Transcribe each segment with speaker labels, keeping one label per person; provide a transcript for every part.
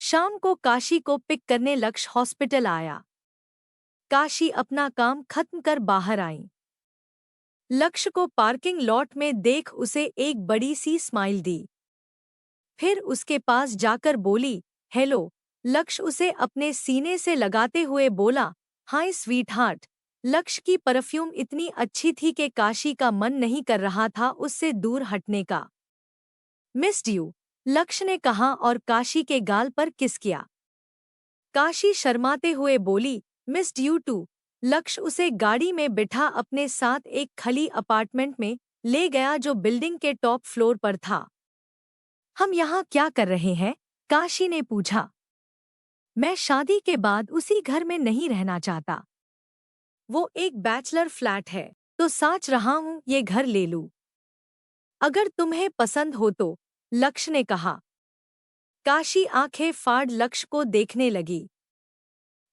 Speaker 1: शाम को काशी को पिक करने लक्ष्य हॉस्पिटल आया। काशी अपना काम खत्म कर बाहर आई। लक्ष्य को पार्किंग लॉट में देख उसे एक बड़ी सी स्माइल दी। फिर उसके पास जाकर बोली, हेलो। लक्ष्य उसे अपने सीने से लगाते हुए बोला, हाय स्वीट हार्ट। लक्ष्य की परफ्यूम इतनी अच्छी थी कि काशी का मन नहीं कर रहा था उससे दूर हटने का। मिस्ड यू, लक्ष्य ने कहा और काशी के गाल पर किस किया। काशी शर्माते हुए बोली, मिस्ड यू टू। लक्ष्य उसे गाड़ी में बिठा अपने साथ एक खली अपार्टमेंट में ले गया जो बिल्डिंग के टॉप फ्लोर पर था। हम यहाँ क्या कर रहे हैं? काशी ने पूछा। मैं शादी के बाद उसी घर में नहीं रहना चाहता। वो एक बैचलर फ्लैट है, तो सोच रहा हूँ ये घर ले लूँ। अगर तुम्हें पसंद हो तो, लक्ष्य ने कहा। काशी आंखें फाड़ लक्ष्य को देखने लगी।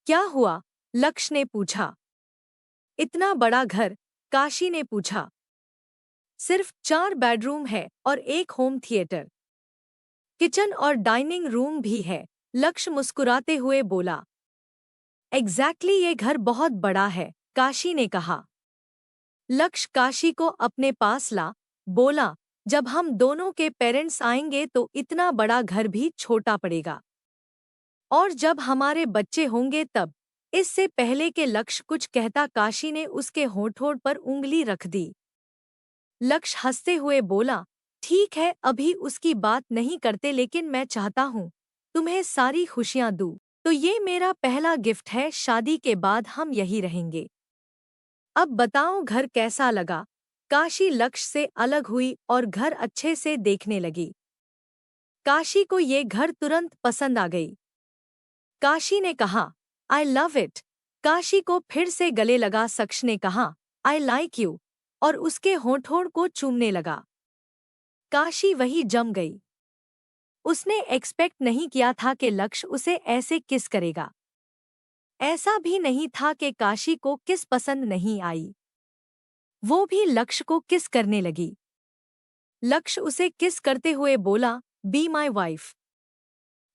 Speaker 1: क्या हुआ? लक्ष्य ने पूछा। इतना बड़ा घर? काशी ने पूछा। सिर्फ 4 बेडरूम है और एक होम थिएटर। किचन और डाइनिंग रूम भी है, लक्ष्य मुस्कुराते हुए बोला। एग्जैक्टली ये घर बहुत बड़ा है, काशी ने कहा। लक्ष्य काशी को अपने पास ला, बोला, जब हम दोनों के पेरेंट्स आएंगे तो इतना बड़ा घर भी छोटा पड़ेगा। और जब हमारे बच्चे होंगे तब। इससे पहले के लक्ष्य कुछ कहता काशी ने उसके होंठ पर उंगली रख दी। लक्ष्य हंसते हुए बोला, ठीक है अभी उसकी बात नहीं करते लेकिन मैं चाहता हूँ तुम्हें सारी खुशियाँ दूँ। तो ये मेरा पहला गिफ्ट है, शादी के बाद हम यही रहेंगे। अब बताओ घर कैसा लगा? काशी लक्ष्य से अलग हुई और घर अच्छे से देखने लगी। काशी को ये घर तुरंत पसंद आ गई। काशी ने कहा, आई लव इट। काशी को फिर से गले लगा लक्ष्य ने कहा, आई लाइक यू, और उसके होंठों को चूमने लगा। काशी वही जम गई। उसने एक्सपेक्ट नहीं किया था कि लक्ष्य उसे ऐसे किस करेगा। ऐसा भी नहीं था कि काशी को किस पसंद नहीं आई। वो भी लक्ष्य को किस करने लगी। लक्ष्य उसे किस करते हुए बोला, बी माई वाइफ।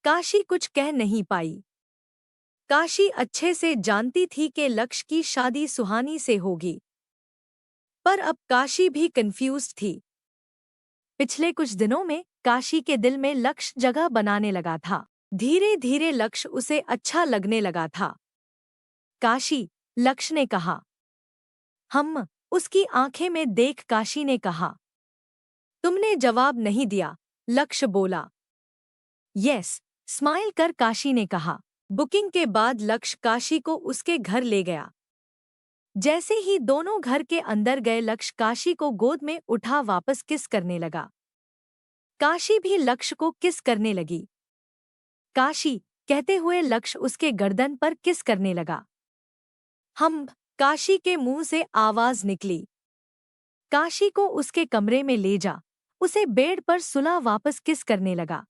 Speaker 1: काशी कुछ कह नहीं पाई। काशी अच्छे से जानती थी कि लक्ष्य की शादी सुहानी से होगी। पर अब काशी भी कंफ्यूज्ड थी। पिछले कुछ दिनों में काशी के दिल में लक्ष्य जगह बनाने लगा था। धीरे धीरे लक्ष्य उसे अच्छा लगने लगा था। काशी, लक्ष्य ने कहा। हम, उसकी आंखें में देख काशी ने कहा। तुमने जवाब नहीं दिया, लक्ष्य बोला। यस, स्माइल कर काशी ने कहा। बुकिंग के बाद लक्ष्य काशी को उसके घर ले गया। जैसे ही दोनों घर के अंदर गए लक्ष्य काशी को गोद में उठा वापस किस करने लगा। काशी भी लक्ष्य को किस करने लगी। काशी कहते हुए लक्ष्य उसके गर्दन पर किस करने लगा। हम, काशी के मुंह से आवाज निकली। काशी को उसके कमरे में ले जा, उसे बेड पर सुला वापस किस करने लगा।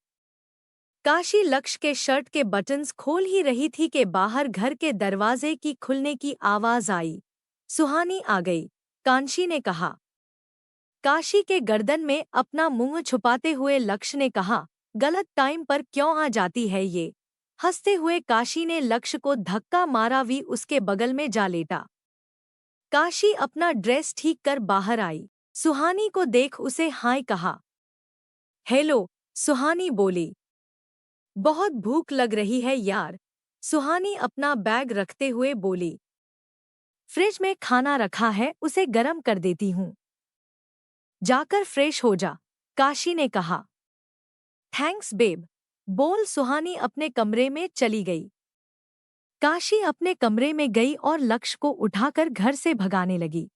Speaker 1: काशी लक्ष्य के शर्ट के बटन्स खोल ही रही थी कि बाहर घर के दरवाजे की खुलने की आवाज आई। सुहानी आ गई, कांशी ने कहा। काशी के गर्दन में अपना मुंह छुपाते हुए लक्ष्य ने कहा, गलत टाइम पर क्यों आ जाती है ये। हंसते हुए काशी ने लक्ष्य को धक्का मारा, भी उसके बगल में जा लेटा। काशी अपना ड्रेस ठीक कर बाहर आई। सुहानी को देख उसे हाय कहा। हेलो, सुहानी बोली। बहुत भूख लग रही है यार, सुहानी अपना बैग रखते हुए बोली। फ्रिज में खाना रखा है, उसे गर्म कर देती हूँ। जाकर फ्रेश हो जा, काशी ने कहा। थैंक्स बेब, बोल सुहानी अपने कमरे में चली गई। काशी अपने कमरे में गई और लक्ष्य को उठाकर घर से भगाने लगी।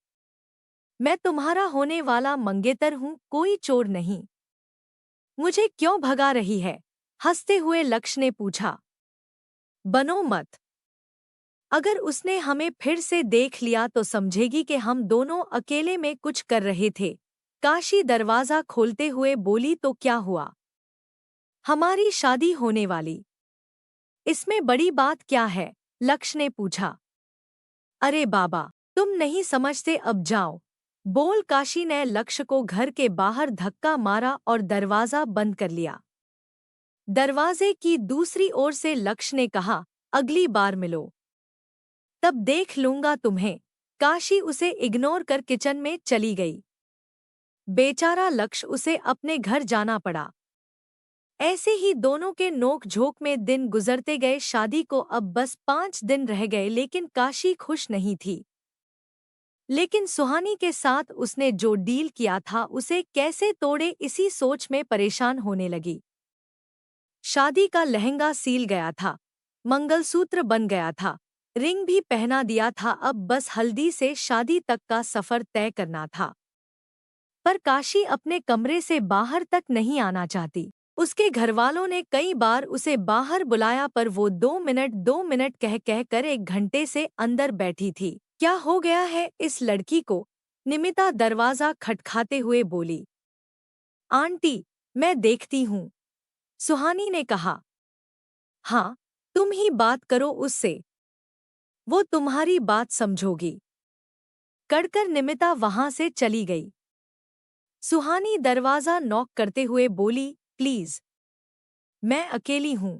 Speaker 1: मैं तुम्हारा होने वाला मंगेतर हूँ, कोई चोर नहीं। मुझे क्यों भगा रही है? हंसते हुए लक्ष्य ने पूछा। बनो मत। अगर उसने हमें फिर से देख लिया तो समझेगी कि हम दोनों अकेले में कुछ कर रहे थे। काशी दरवाजा खोलते हुए बोली, तो क्या हुआ? हमारी शादी होने वाली। इसमें बड़ी बात क्या है? लक्ष्य ने पूछा। अरे बाबा, तुम नहीं समझते, अब जाओ, बोल काशी ने लक्ष्य को घर के बाहर धक्का मारा और दरवाजा बंद कर लिया। दरवाजे की दूसरी ओर से लक्ष्य ने कहा, अगली बार मिलो तब देख लूंगा तुम्हें। काशी उसे इग्नोर कर किचन में चली गई। बेचारा लक्ष्य, उसे अपने घर जाना पड़ा। ऐसे ही दोनों के नोक झोंक में दिन गुजरते गए। शादी को अब बस 5 दिन रह गए, लेकिन काशी खुश नहीं थी। लेकिन सुहानी के साथ उसने जो डील किया था उसे कैसे तोड़े, इसी सोच में परेशान होने लगी। शादी का लहंगा सील गया था, मंगलसूत्र बन गया था, रिंग भी पहना दिया था, अब बस हल्दी से शादी तक का सफर तय करना था। पर काशी अपने कमरे से बाहर तक नहीं आना चाहती। उसके घरवालों ने कई बार उसे बाहर बुलाया, पर वो 2 मिनट कह कर 1 घंटे से अंदर बैठी थी। क्या हो गया है इस लड़की को? निमिता दरवाजा खटखाते हुए बोली। आंटी, मैं देखती हूँ, सुहानी ने कहा। हाँ, तुम ही बात करो उससे, वो तुम्हारी बात समझोगी। कड़कर निमिता वहां से चली गई। सुहानी दरवाजा नॉक करते हुए बोली, प्लीज, मैं अकेली हूं,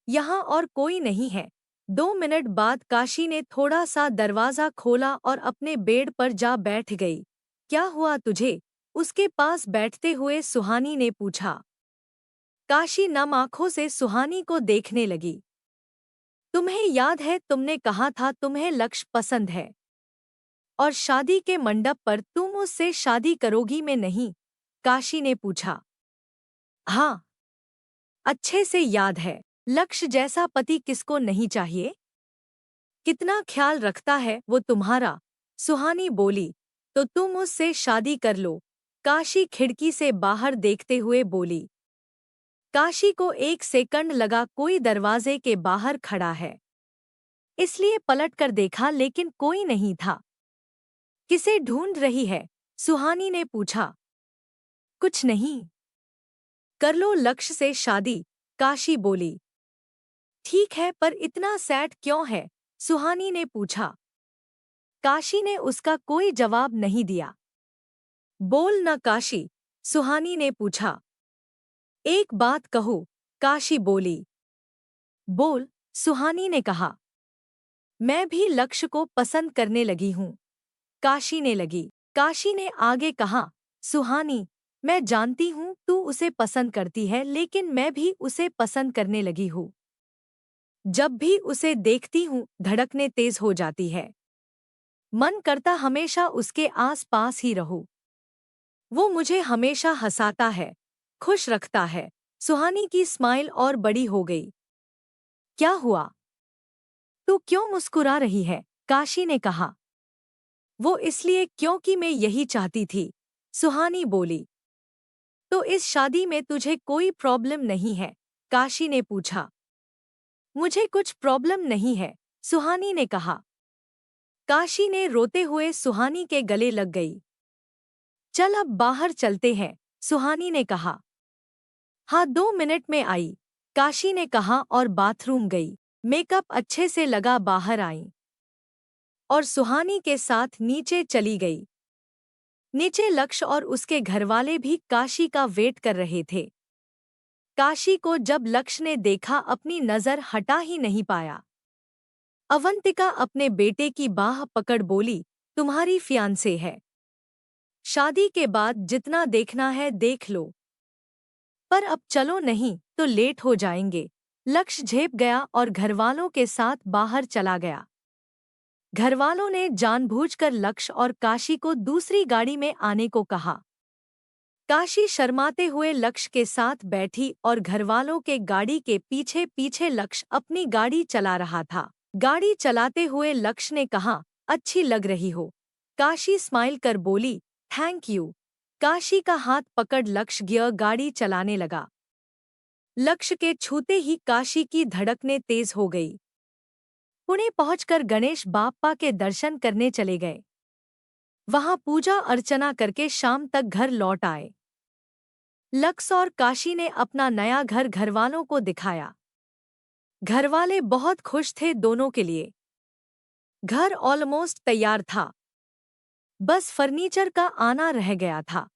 Speaker 1: यहाँ और कोई नहीं है। 2 मिनट बाद काशी ने थोड़ा सा दरवाजा खोला और अपने बेड पर जा बैठ गई। क्या हुआ तुझे? उसके पास बैठते हुए सुहानी ने पूछा। काशी नम आंखों से सुहानी को देखने लगी। तुम्हें याद है, तुमने कहा था तुम्हें लक्ष्य पसंद है और शादी के मंडप पर तुम उससे शादी करोगी में नहीं? काशी ने पूछा। हाँ, अच्छे से याद है। लक्ष्य जैसा पति किसको नहीं चाहिए? कितना ख्याल रखता है वो तुम्हारा। सुहानी बोली। तो तुम उससे शादी कर लो, काशी खिड़की से बाहर देखते हुए बोली। काशी को 1 सेकंड लगा कोई दरवाजे के बाहर खड़ा है, इसलिए पलट कर देखा, लेकिन कोई नहीं था। किसे ढूंढ रही है? सुहानी ने पूछा। कुछ नहीं, कर लो लक्ष्य से शादी, काशी बोली। ठीक है, पर इतना सैड क्यों है? सुहानी ने पूछा। काशी ने उसका कोई जवाब नहीं दिया। बोल न काशी, सुहानी ने पूछा। एक बात कहो, काशी बोली। बोल, सुहानी ने कहा। मैं भी लक्ष्य को पसंद करने लगी हूँ, काशी ने लगी। काशी ने आगे कहा, सुहानी, मैं जानती हूँ तू उसे पसंद करती है, लेकिन मैं भी उसे पसंद करने लगी हूँ। जब भी उसे देखती हूँ धड़कने तेज हो जाती है, मन करता हमेशा उसके आस पास ही रहूं। वो मुझे हमेशा हंसाता है, खुश रखता है। सुहानी की स्माइल और बड़ी हो गई। क्या हुआ? तू क्यों मुस्कुरा रही है? काशी ने कहा। वो इसलिए क्योंकि मैं यही चाहती थी, सुहानी बोली। तो इस शादी में तुझे कोई प्रॉब्लम नहीं है? काशी ने पूछा। मुझे कुछ प्रॉब्लम नहीं है, सुहानी ने कहा। काशी ने रोते हुए सुहानी के गले लग गई। चल अब बाहर चलते हैं, सुहानी ने कहा। हाँ, 2 मिनट में आई, काशी ने कहा और बाथरूम गई। मेकअप अच्छे से लगा बाहर आई और सुहानी के साथ नीचे चली गई। नीचे लक्ष्य और उसके घरवाले भी काशी का वेट कर रहे थे। काशी को जब लक्ष्य ने देखा, अपनी नजर हटा ही नहीं पाया। अवंतिका अपने बेटे की बाह पकड़ बोली, तुम्हारी फियांसे है, शादी के बाद जितना देखना है देख लो, पर अब चलो, नहीं तो लेट हो जाएंगे। लक्ष्य झेप गया और घरवालों के साथ बाहर चला गया। घरवालों ने जानबूझकर लक्ष्य और काशी को दूसरी गाड़ी में आने को कहा। काशी शर्माते हुए लक्ष्य के साथ बैठी और घरवालों के गाड़ी के पीछे पीछे लक्ष्य अपनी गाड़ी चला रहा था। गाड़ी चलाते हुए लक्ष्य ने कहा, अच्छी लग रही हो। काशी स्माइल कर बोली, थैंक यू। काशी का हाथ पकड़ लक्ष्य गियर गाड़ी चलाने लगा। लक्ष्य के छूते ही काशी की धड़कनें तेज हो गई। पुणे पहुंचकर गणेश बाप्पा के दर्शन करने चले गए। वहां पूजा अर्चना करके शाम तक घर लौट आए। लक्ष्य और काशी ने अपना नया घर घरवालों को दिखाया। घरवाले बहुत खुश थे दोनों के लिए। घर ऑलमोस्ट तैयार था, बस फर्नीचर का आना रह गया था।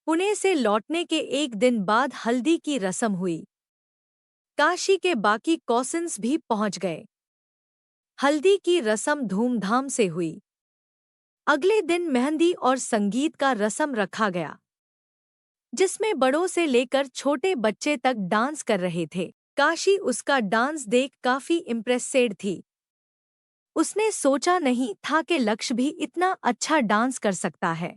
Speaker 1: पुणे से लौटने के एक दिन बाद हल्दी की रस्म हुई। काशी के बाकी कॉसिन्स भी पहुंच गए। हल्दी की रस्म धूमधाम से हुई। अगले दिन मेहंदी और संगीत का रस्म रखा गया, जिसमें बड़ों से लेकर छोटे बच्चे तक डांस कर रहे थे। काशी उसका डांस देख काफी इम्प्रेस्ड थी। उसने सोचा नहीं था कि लक्ष्य भी इतना अच्छा डांस कर सकता है।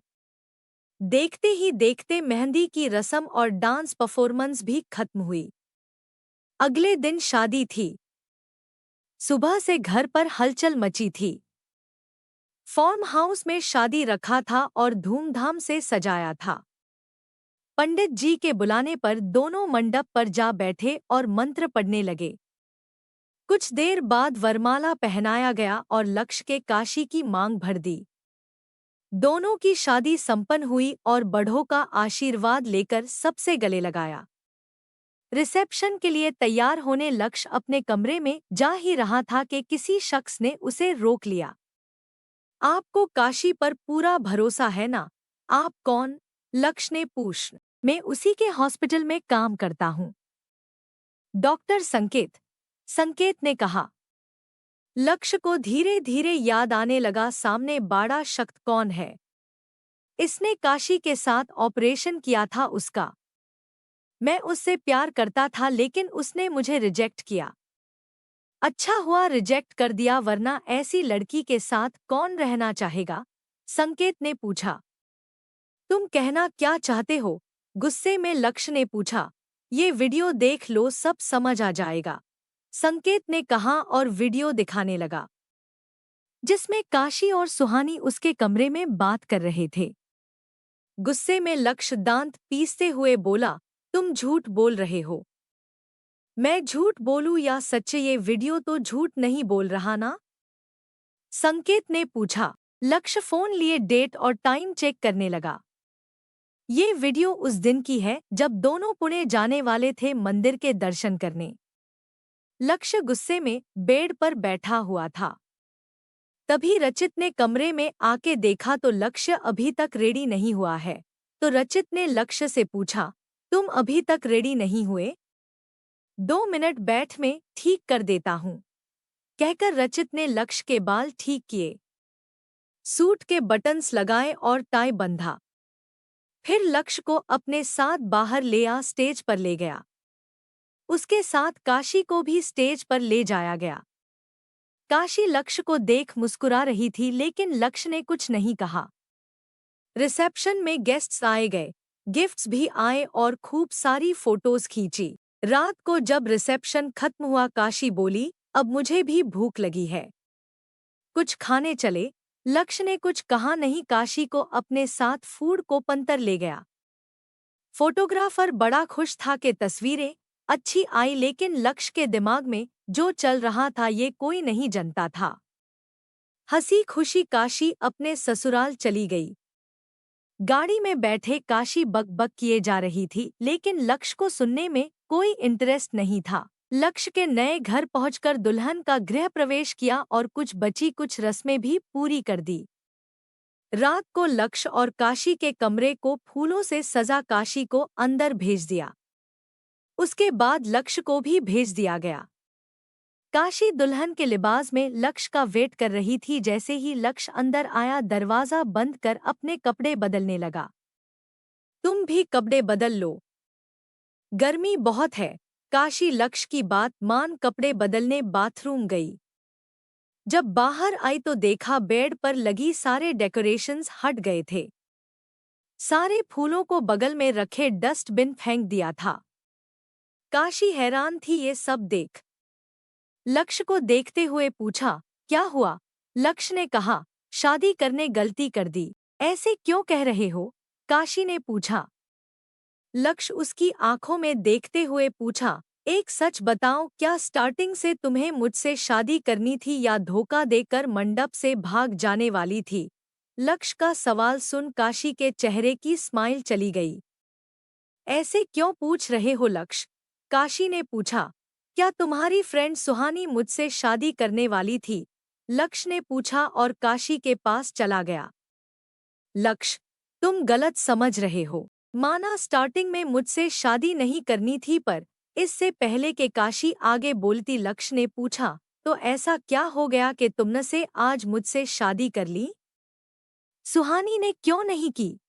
Speaker 1: देखते ही देखते मेहंदी की रस्म और डांस परफॉर्मेंस भी खत्म हुई। अगले दिन शादी थी। सुबह से घर पर हलचल मची थी। फार्म हाउस में शादी रखा था और धूमधाम से सजाया था। पंडित जी के बुलाने पर दोनों मंडप पर जा बैठे और मंत्र पढ़ने लगे। कुछ देर बाद वरमाला पहनाया गया और लक्ष्य के काशी की मांग भर दी। दोनों की शादी संपन्न हुई और बड़ों का आशीर्वाद लेकर सबसे गले लगाया। रिसेप्शन के लिए तैयार होने लक्ष्य अपने कमरे में जा ही रहा था कि किसी शख्स ने उसे रोक लिया। आपको काशी पर पूरा भरोसा है ना? आप कौन? लक्ष्य ने पूछा। मैं उसी के हॉस्पिटल में काम करता हूँ। डॉक्टर संकेत, संकेत ने कहा। लक्ष्य को धीरे धीरे याद आने लगा, सामने बड़ा शख्स कौन है? इसने काशी के साथ ऑपरेशन किया था उसका। मैं उससे प्यार करता था लेकिन उसने मुझे रिजेक्ट किया। अच्छा हुआ रिजेक्ट कर दिया, वरना ऐसी लड़की के साथ कौन रहना चाहेगा? संकेत ने पूछा। तुम कहना क्या चाहते हो? गुस्से में लक्ष्य ने पूछा। ये वीडियो देख लो, सब समझ आ जाएगा, संकेत ने कहा और वीडियो दिखाने लगा, जिसमें काशी और सुहानी उसके कमरे में बात कर रहे थे। गुस्से में लक्ष्य दांत पीसते हुए बोला, तुम झूठ बोल रहे हो। मैं झूठ बोलूं या सच्चे? ये वीडियो तो झूठ नहीं बोल रहा ना? संकेत ने पूछा। लक्ष्य फोन लिए डेट और टाइम चेक करने लगा। ये वीडियो उस दिन की है जब दोनों पुणे जाने वाले थे मंदिर के दर्शन करने। लक्ष्य गुस्से में बेड पर बैठा हुआ था। तभी रचित ने कमरे में आके देखा तो लक्ष्य अभी तक रेडी नहीं हुआ है। तो रचित ने लक्ष्य से पूछा, तुम अभी तक रेडी नहीं हुए? 2 मिनट बैठ, में ठीक कर देता हूँ, कहकर रचित ने लक्ष्य के बाल ठीक किए, सूट के बटन्स लगाए और टाई बंधा। फिर लक्ष्य को अपने साथ बाहर ले आ स्टेज पर ले गया। उसके साथ काशी को भी स्टेज पर ले जाया गया। काशी लक्ष्य को देख मुस्कुरा रही थी लेकिन लक्ष्य ने कुछ नहीं कहा। रिसेप्शन में गेस्ट्स आए गए, गिफ्ट्स भी आए और खूब सारी फोटोज खींची। रात को जब रिसेप्शन खत्म हुआ काशी बोली, अब मुझे भी भूख लगी है, कुछ खाने चले? लक्ष्य ने कुछ कहा नहीं, काशी को अपने साथ फूड कोर्ट पर ले गया। फोटोग्राफर बड़ा खुश था कि तस्वीरें अच्छी आई, लेकिन लक्ष्य के दिमाग में जो चल रहा था ये कोई नहीं जानता था। हंसी खुशी काशी अपने ससुराल चली गई। गाड़ी में बैठे काशी बकबक किए जा रही थी लेकिन लक्ष्य को सुनने में कोई इंटरेस्ट नहीं था। लक्ष्य के नए घर पहुंचकर दुल्हन का गृह प्रवेश किया और कुछ बची कुछ रस्में भी पूरी कर दी। रात को लक्ष्य और काशी के कमरे को फूलों से सजा काशी को अंदर भेज दिया। उसके बाद लक्ष्य को भी भेज दिया गया। काशी दुल्हन के लिबास में लक्ष्य का वेट कर रही थी। जैसे ही लक्ष्य अंदर आया दरवाजा बंद कर अपने कपड़े बदलने लगा। तुम भी कपड़े बदल लो, गर्मी बहुत है। काशी लक्ष्य की बात मान कपड़े बदलने बाथरूम गई। जब बाहर आई तो देखा बेड पर लगी सारे डेकोरेशंस हट गए थे। सारे फूलों को बगल में रखे डस्टबिन फेंक दिया था। काशी हैरान थी ये सब देख। लक्ष्य को देखते हुए पूछा, क्या हुआ? लक्ष्य ने कहा, शादी करने गलती कर दी। ऐसे क्यों कह रहे हो? काशी ने पूछा। लक्ष्य उसकी आंखों में देखते हुए पूछा, एक सच बताओ, क्या स्टार्टिंग से तुम्हें मुझसे शादी करनी थी या धोखा देकर मंडप से भाग जाने वाली थी? लक्ष्य का सवाल सुन काशी के चेहरे की स्माइल चली गई। ऐसे क्यों पूछ रहे हो लक्ष्य? काशी ने पूछा। क्या तुम्हारी फ्रेंड सुहानी मुझसे शादी करने वाली थी? लक्ष्य ने पूछा और काशी के पास चला गया। लक्ष्य, तुम गलत समझ रहे हो। माना स्टार्टिंग में मुझसे शादी नहीं करनी थी, पर इससे पहले के काशी आगे बोलती लक्ष्य ने पूछा, तो ऐसा क्या हो गया कि तुमने से आज मुझसे शादी कर ली? सुहानी ने क्यों नहीं की?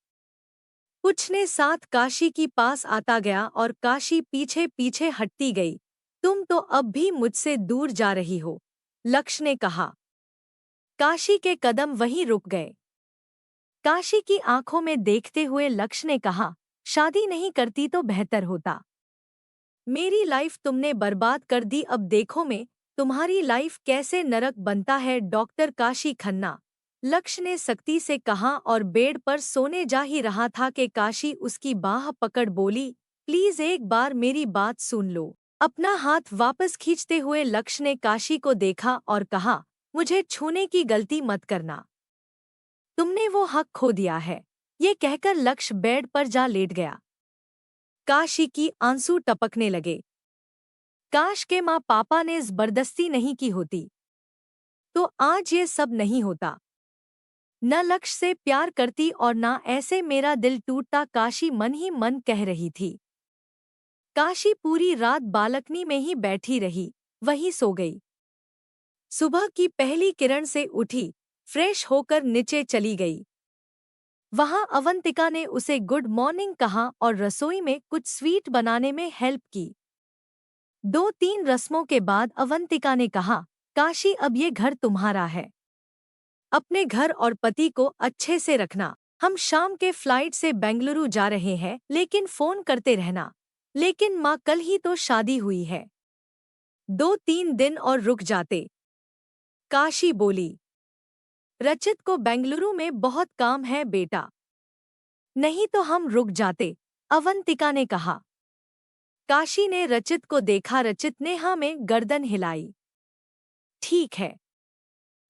Speaker 1: पूछने साथ काशी की पास आता गया और काशी पीछे पीछे हटती गई। तुम तो अब भी मुझसे दूर जा रही हो, लक्ष्य ने कहा। काशी के कदम वहीं रुक गए। काशी की आंखों में देखते हुए लक्ष्य ने कहा, शादी नहीं करती तो बेहतर होता। मेरी लाइफ तुमने बर्बाद कर दी, अब देखो मैं तुम्हारी लाइफ कैसे नरक बनता है। डॉक्टर काशी खन्ना, लक्ष्य ने सख्ती से कहा और बेड पर सोने जा ही रहा था कि काशी उसकी बाह पकड़ बोली, प्लीज एक बार मेरी बात सुन लो। अपना हाथ वापस खींचते हुए लक्ष्य ने काशी को देखा और कहा, मुझे छूने की गलती मत करना, तुमने वो हक खो दिया है। ये कहकर लक्ष्य बेड पर जा लेट गया। काशी की आंसू टपकने लगे। काश के माँ पापा ने जबरदस्ती नहीं की होती तो आज ये सब नहीं होता। न लक्ष्य से प्यार करती और ना ऐसे मेरा दिल टूटता, काशी मन ही मन कह रही थी। काशी पूरी रात बालकनी में ही बैठी रही, वहीं सो गई। सुबह की पहली किरण से उठी, फ्रेश होकर नीचे चली गई। वहां अवंतिका ने उसे गुड मॉर्निंग कहा और रसोई में कुछ स्वीट बनाने में हेल्प की। 2-3 रस्मों के बाद अवंतिका ने कहा, काशी अब ये घर तुम्हारा है। अपने घर और पति को अच्छे से रखना। हम शाम के फ्लाइट से बेंगलुरु जा रहे हैं, लेकिन फोन करते रहना। लेकिन माँ कल ही तो शादी हुई है। 2-3 दिन और रुक जाते, काशी बोली। रचित को बेंगलुरु में बहुत काम है बेटा। नहीं तो हम रुक जाते, अवंतिका ने कहा। काशी ने रचित को देखा। रचित ने हाँ में गर्दन हिलाई। ठीक है,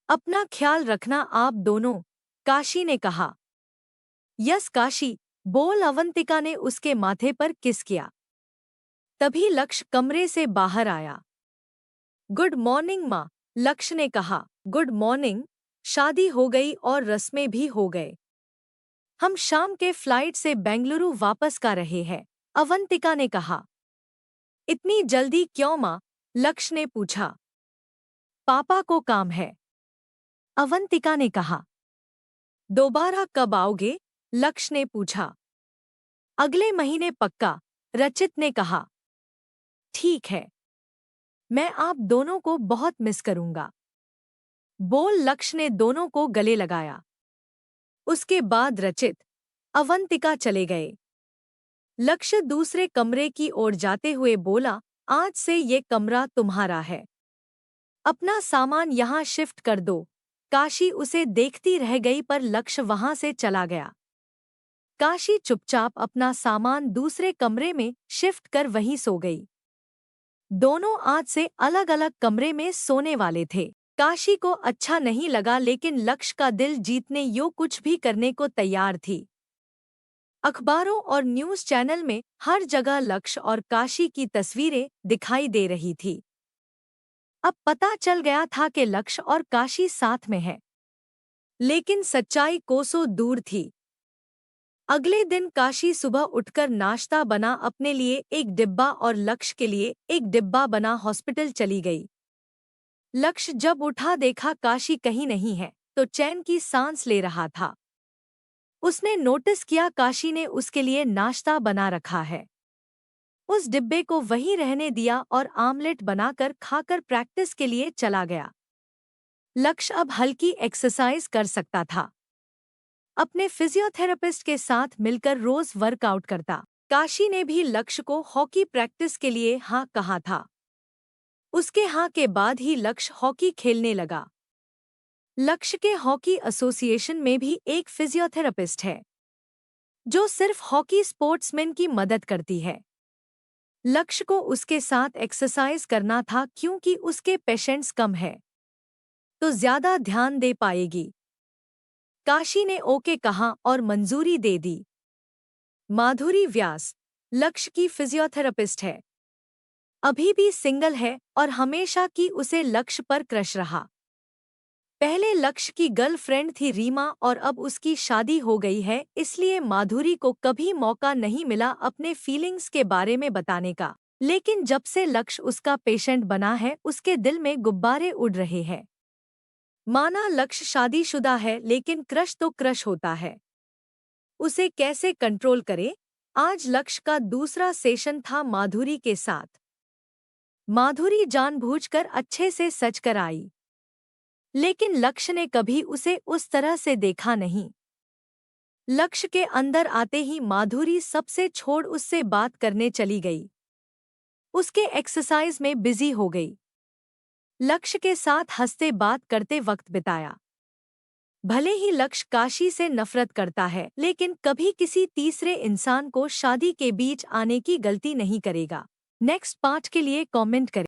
Speaker 1: अपना ख्याल रखना आप दोनों, काशी ने कहा। यस काशी, बोल, अवंतिका ने उसके माथे पर किस किया। तभी लक्ष्य कमरे से बाहर आया। गुड मॉर्निंग माँ, लक्ष्य ने कहा। गुड मॉर्निंग, शादी हो गई और रस्में भी हो गए। हम शाम के फ्लाइट से बेंगलुरु वापस का रहे हैं, अवंतिका ने कहा। इतनी जल्दी क्यों माँ, लक्ष्य ने पूछा। पापा को काम है, अवंतिका ने कहा। दोबारा कब आओगे, लक्ष्य ने पूछा। अगले महीने पक्का, रचित ने कहा। ठीक है, मैं आप दोनों को बहुत मिस करूंगा, बोल लक्ष्य ने दोनों को गले लगाया। उसके बाद रचित, अवंतिका चले गए। लक्ष्य दूसरे कमरे की ओर जाते हुए बोला, आज से ये कमरा तुम्हारा है, अपना सामान यहाँ शिफ्ट कर दो। काशी उसे देखती रह गई, पर लक्ष्य वहां से चला गया। काशी चुपचाप अपना सामान दूसरे कमरे में शिफ्ट कर वहीं सो गई। दोनों आज से अलग अलग कमरे में सोने वाले थे। काशी को अच्छा नहीं लगा, लेकिन लक्ष्य का दिल जीतने यो कुछ भी करने को तैयार थी। अखबारों और न्यूज़ चैनल में हर जगह लक्ष्य और काशी की तस्वीरें दिखाई दे रही थी। अब पता चल गया था कि लक्ष्य और काशी साथ में है, लेकिन सच्चाई कोसों दूर थी। अगले दिन काशी सुबह उठकर नाश्ता बना अपने लिए एक डिब्बा और लक्ष्य के लिए एक डिब्बा बना हॉस्पिटल चली गई। लक्ष्य जब उठा देखा काशी कहीं नहीं है, तो चैन की सांस ले रहा था। उसने नोटिस किया काशी ने उसके लिए नाश्ता बना रखा है। उस डिब्बे को वहीं रहने दिया और आमलेट बनाकर खाकर प्रैक्टिस के लिए चला गया। लक्ष्य अब हल्की एक्सरसाइज कर सकता था। अपने फिजियोथेरेपिस्ट के साथ मिलकर रोज वर्कआउट करता। काशी ने भी लक्ष्य को हॉकी प्रैक्टिस के लिए हाँ कहा था। उसके हाँ के बाद ही लक्ष्य हॉकी खेलने लगा। लक्ष्य के हॉकी एसोसिएशन में भी एक फिजियोथेरेपिस्ट है, जो सिर्फ हॉकी स्पोर्ट्समैन की मदद करती है। लक्ष्य को उसके साथ एक्सरसाइज करना था, क्योंकि उसके पेशेंट्स कम है, तो ज्यादा ध्यान दे पाएगी। काशी ने ओके कहा और मंजूरी दे दी। माधुरी व्यास, लक्ष्य की फिजियोथेरेपिस्ट है, अभी भी सिंगल है और हमेशा की उसे लक्ष्य पर क्रश रहा। पहले लक्ष्य की गर्लफ्रेंड थी रीमा और अब उसकी शादी हो गई है, इसलिए माधुरी को कभी मौका नहीं मिला अपने फीलिंग्स के बारे में बताने का। लेकिन जब से लक्ष्य उसका पेशेंट बना है, उसके दिल में गुब्बारे उड़ रहे हैं। माना लक्ष्य शादीशुदा है, लेकिन क्रश तो क्रश होता है। उसे कैसे कंट्रोल करे? आज लक्ष्य का दूसरा सेशन था माधुरी के साथ। माधुरी जानबूझकर अच्छे से सच कर आई, लेकिन लक्ष्य ने कभी उसे उस तरह से देखा नहीं। लक्ष्य के अंदर आते ही माधुरी सबसे छोड़ उससे बात करने चली गई। उसके एक्सरसाइज में बिजी हो गई। लक्ष्य के साथ हंसते बात करते वक्त बिताया। भले ही लक्ष्य काशी से नफरत करता है, लेकिन कभी किसी तीसरे इंसान को शादी के बीच आने की गलती नहीं करेगा। नेक्स्ट पार्ट के लिए कमेंट करें।